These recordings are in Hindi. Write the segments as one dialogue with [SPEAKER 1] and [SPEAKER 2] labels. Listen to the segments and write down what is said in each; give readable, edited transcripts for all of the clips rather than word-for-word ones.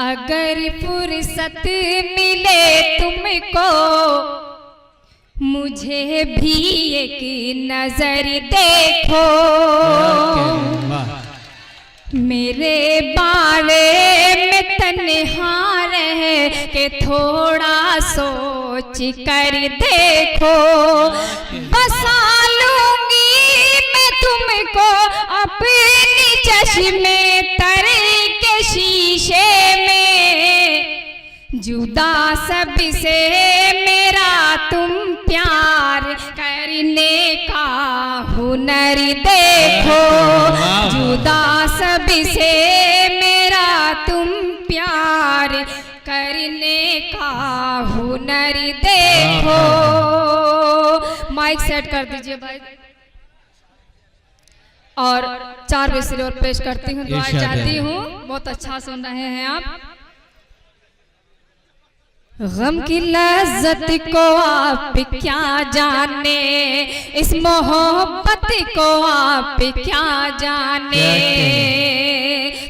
[SPEAKER 1] अगर फुर्सत मिले तुमको मुझे भी एक नजर देखो, मेरे बारे में तन्हा रह के थोड़ा सोच कर देखो। बसा लूंगी मैं तुमको अपनी चश्मे तर के शीशे में, जुदा सबसे मेरा तुम प्यार करने का हुनर देखो, जुदा सबसे मेरा तुम प्यार करने का हुनर देखो। माइक सेट कर दीजिए भाई। और 4 मिसरे और पेश करती हूँ, दुआ चाहती हूँ। बहुत अच्छा सुन रहे हैं आप। गम की लज्जत को आप क्या जाने, इस मोहब्बत को आप क्या जाने।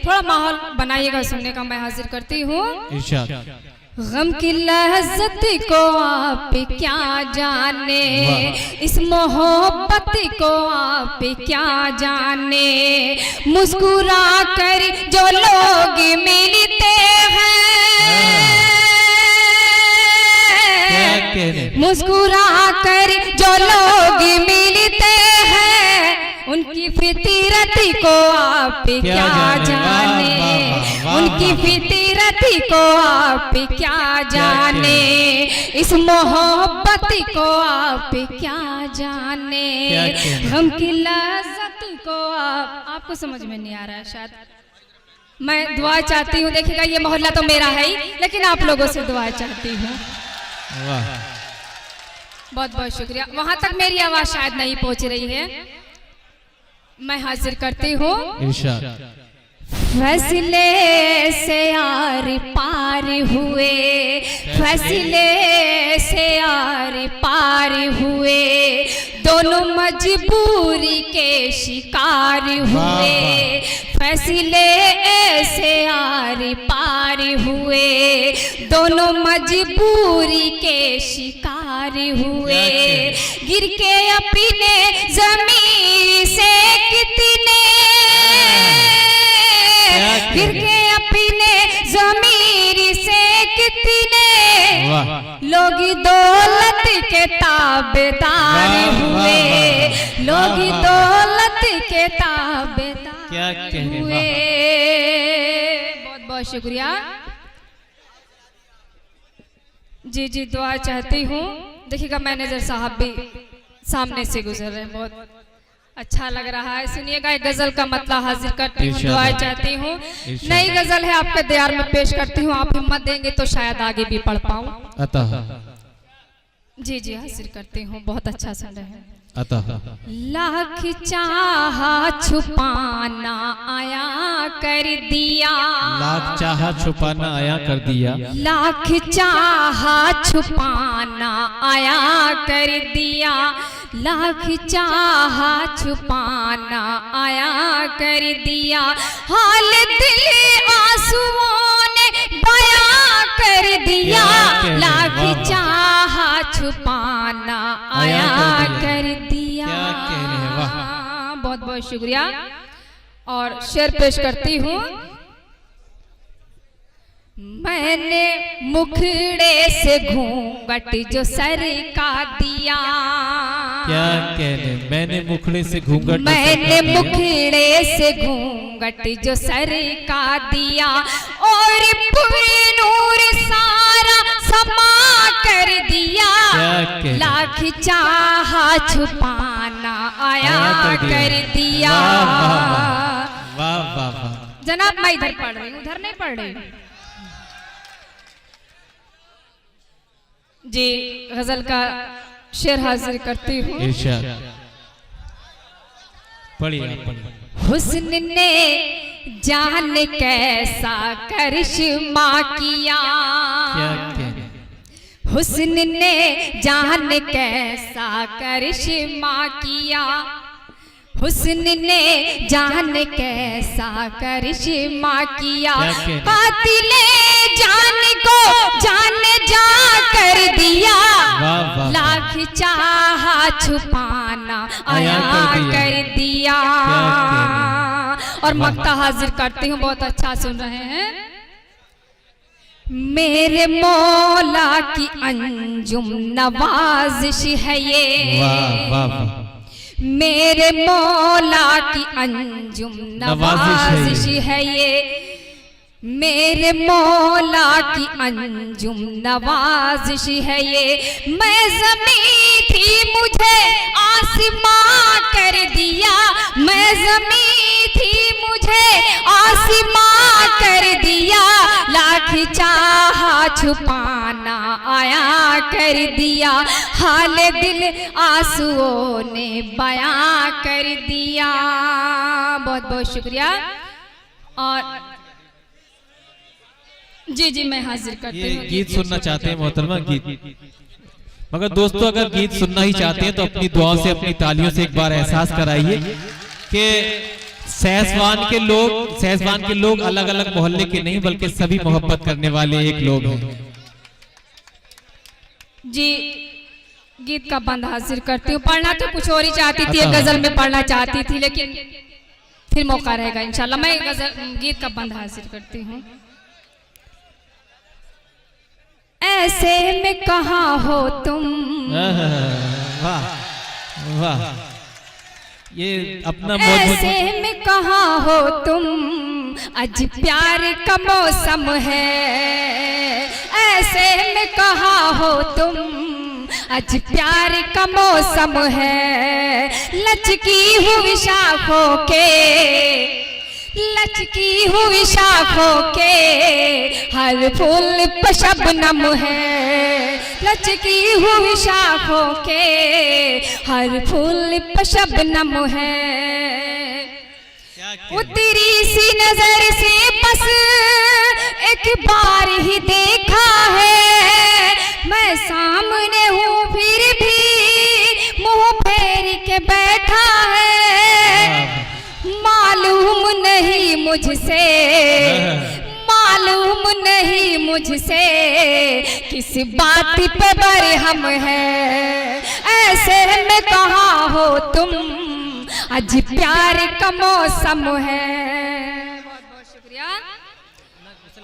[SPEAKER 1] थोड़ा माहौल बनाइएगा सुनने का, मैं हाजिर करती हूँ। गम की लज्जत को आप क्या जाने, इस मोहब्बत को आप क्या जाने। मुस्कुरा कर जो लोग मिलते हैं, मुस्कुरा कर जो लोग मिलते हैं, उनकी फितरत को आप क्या जाने, उनकी फितरत को आप क्या जाने। इस मोहब्बत को आप क्या जाने, गम की लज्जत को आपको समझ में नहीं आ रहा है शायद। मैं दुआ चाहती हूँ, देखिएगा ये मोहल्ला तो मेरा है ही, लेकिन आप लोगों से दुआ चाहती हूँ। बहुत बहुत शुक्रिया। वहां तक मेरी आवाज शायद नहीं पहुंच रही है, मैं हाजिर करती हूँ। फैसले से आर पार हुए, फैसले से आर पार हुए, दोनों मजबूरी के शिकार हुए। फैसले ऐसे आर पार हुए, दोनों मजबूरी के शिकार हुए। गिर के अपने ज़मीन से कितने, गिर के अपने ज़मीर से कितने लोग दौलत के ताबेदार हुए, लोग दौलत के ताबेदार हुए। बहुत बहुत शुक्रिया जी। जी दुआ चाहती हूँ। देखिएगा मैनेजर साहब भी सामने से गुजर रहे हैं, बहुत अच्छा लग रहा है। सुनिएगा एक गजल का मतलब हाजिर करती हूँ, दुआ चाहती हूँ। नई गजल है, आपके दयार में पेश करती हूँ। आप हिम्मत देंगे तो शायद आगे भी पढ़ पाऊँ। जी जी हाजिर करती हूँ। बहुत अच्छा सुन रहे हैं। लाख चाहा छुपाना आया कर दिया,
[SPEAKER 2] लाख चाहा छुपाना आया कर दिया,
[SPEAKER 1] लाख चाहा छुपाना आया कर दिया, लाख चाहा छुपाना आया कर दिया। हाल दिल आंसुओं ने बयां कर दिया, लाख चाहा छुपाना आया कर दिया। बहुत बहुत शुक्रिया। और शेर पेश करती हूँ। मैंने मुखड़े से घूंघट जो सर का दिया,
[SPEAKER 2] क्या कहने, मैंने मुखड़े से घूंघट,
[SPEAKER 1] मैंने मुखड़े से घूंघट जो सर का दिया, और पूरे नूर सारा समा कर दिया। लाख चाहा छुपाना आया कर दिया।
[SPEAKER 2] वाह वाह वाह।
[SPEAKER 1] जनाब मैं इधर पढ़ रही हूँ, उधर नहीं पढ़ रही जी। गजल का शेर हाजिर करती हूँ। हुस्न ने जान कैसा करिश्मा किया, हुस्न ने जान कैसा करिश्मा किया, हुस्न ने जान कैसा करिश्मा किया। कातिले चाहा छुपाना आया कर दिया। और मक्ता हाजिर करती हूँ, बहुत अच्छा सुन रहे हैं। मेरे मौला की अंजुम नवाजिश है ये,
[SPEAKER 2] वाह वाह वाह।
[SPEAKER 1] मेरे मौला की अंजुम नवाजिश है ये, मेरे मौला की अंजुम नवाजिश है ये। मैं ज़मीं थी मुझे आसमां कर दिया, मैं ज़मीं थी मुझे आसमां कर दिया। लाख चाहा छुपाना आया कर दिया, हाल दिल आंसुओं ने बयां कर दिया। बहुत बहुत शुक्रिया। और जी मैं हाजिर करती हूँ।
[SPEAKER 2] गीत सुनना चाहते हैं मोहतरमा, गीत। मगर दोस्तों अगर गीत सुनना ही चाहते हैं तो अपनी दुआओं से, अपनी तालियों से एक बार एहसास कराइए कि सहसवान के लोग अलग अलग मोहल्ले के नहीं बल्कि सभी मोहब्बत करने वाले एक लोग हैं।
[SPEAKER 1] जी गीत का बंद हाजिर करती हूँ। पढ़ना तो कुछ और ही चाहती थी, एक गजल में पढ़ना चाहती थी, लेकिन फिर मौका रहेगा इंशाल्लाह। मैं गीत का बंद हाजिर करती हूँ। ऐसे में कहाँ हो तुम,
[SPEAKER 2] वाह वाह, ये अपना
[SPEAKER 1] ऐसे में कहाँ हो तुम, आज प्यार का मौसम है। ऐसे में कहाँ हो तुम, आज प्यार का मौसम है। लचकी हुई शाखों के, लचकी हुई शाखों के हर फूल पे शबनम है। लचकी हुई शाखों के हर फूल पे शबनम है। उतरी सी नजर से बस एक बार ही देखा है, मैं सामने हूँ फिर भी मुंह फेर के बैठा है। मालूम नहीं मुझसे, मालूम नहीं मुझसे किस बात पे बरहम है। ऐसे में कहाँ हो तुम, आज प्यार का मौसम है। बहुत बहुत शुक्रिया।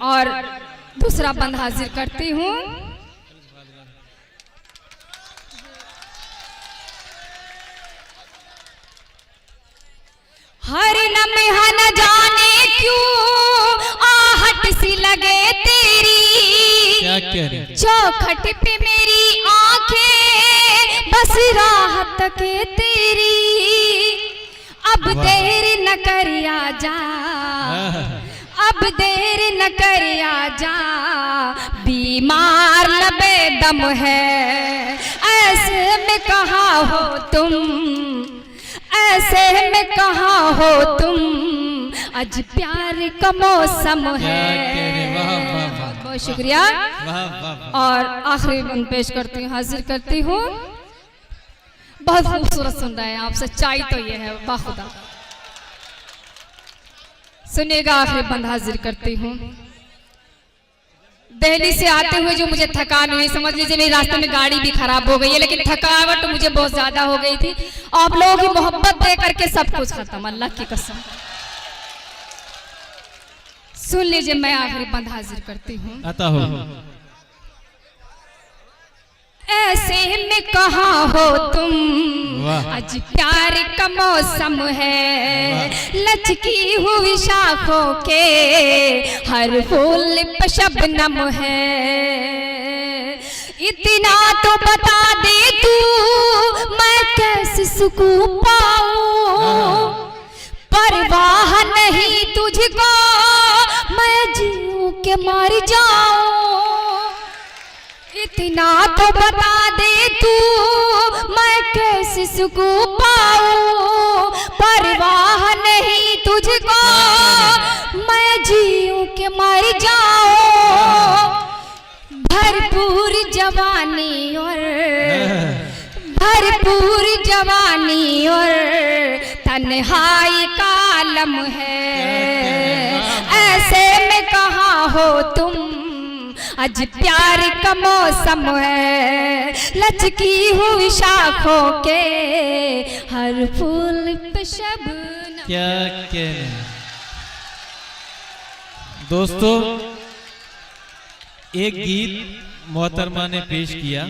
[SPEAKER 1] और दूसरा बंद हाजिर करती हूँ। हर लम्हा न जाने क्यों आहट सी लगे तेरी,
[SPEAKER 2] क्या कह रहे?
[SPEAKER 1] चौखट पे मेरी आंखें बस राहत के तेरी। अब देर न कर आजा, अब देर न कर आजा, बीमार लबे दम है। ऐसे में कहाँ हो तुम, ऐसे में कहाँ हो तुम, आज प्यार का मौसम है। बहुत शुक्रिया। और आखिरी बंद पेश करती हूँ, हाजिर करती हूँ। बहुत खूबसूरत सुन रहे हैं आप, सच्चाई तो ये है बाखुदा। सुनिएगा, आखिरी बंद हाजिर करती हूँ। दिल्ली से आते हुए जो मुझे थकान हुई, समझ लीजिए मेरी रास्ते में गाड़ी भी खराब हो गई है, लेकिन थकावट तो मुझे बहुत ज्यादा हो गई थी। आप लोगों की मोहब्बत दे करके सब कुछ खत्म, अल्लाह की कसम। सुन लीजिए, मैं आखिरी बंद हाजिर करती हूँ।
[SPEAKER 2] आता हो।
[SPEAKER 1] ऐसे में कहाँ हो तुम, आज प्यार का मौसम है। लचकी हुई शाखों के हर फूल पे शबनम है। इतना तो बता दे तू, मैं कैसे सुकून पाऊं। परवाह नहीं तुझको, मैं जीऊं के मर जाऊं। इतना तो बता दे तू, मैं कैसे सुकून पाऊं। परवाह नहीं तुझको, मैं जीऊं के मर जाऊं। भरपूर जवानी और भरपूर जवानी और तन्हाई का आलम है। ऐसे में कहाँ हो तुम, आज प्यार का मौसम है। लचकी हुई शाखों के हर फूल पे शबनम।
[SPEAKER 2] क्या कहने दोस्तों, एक गीत मोहतरमा ने पेश किया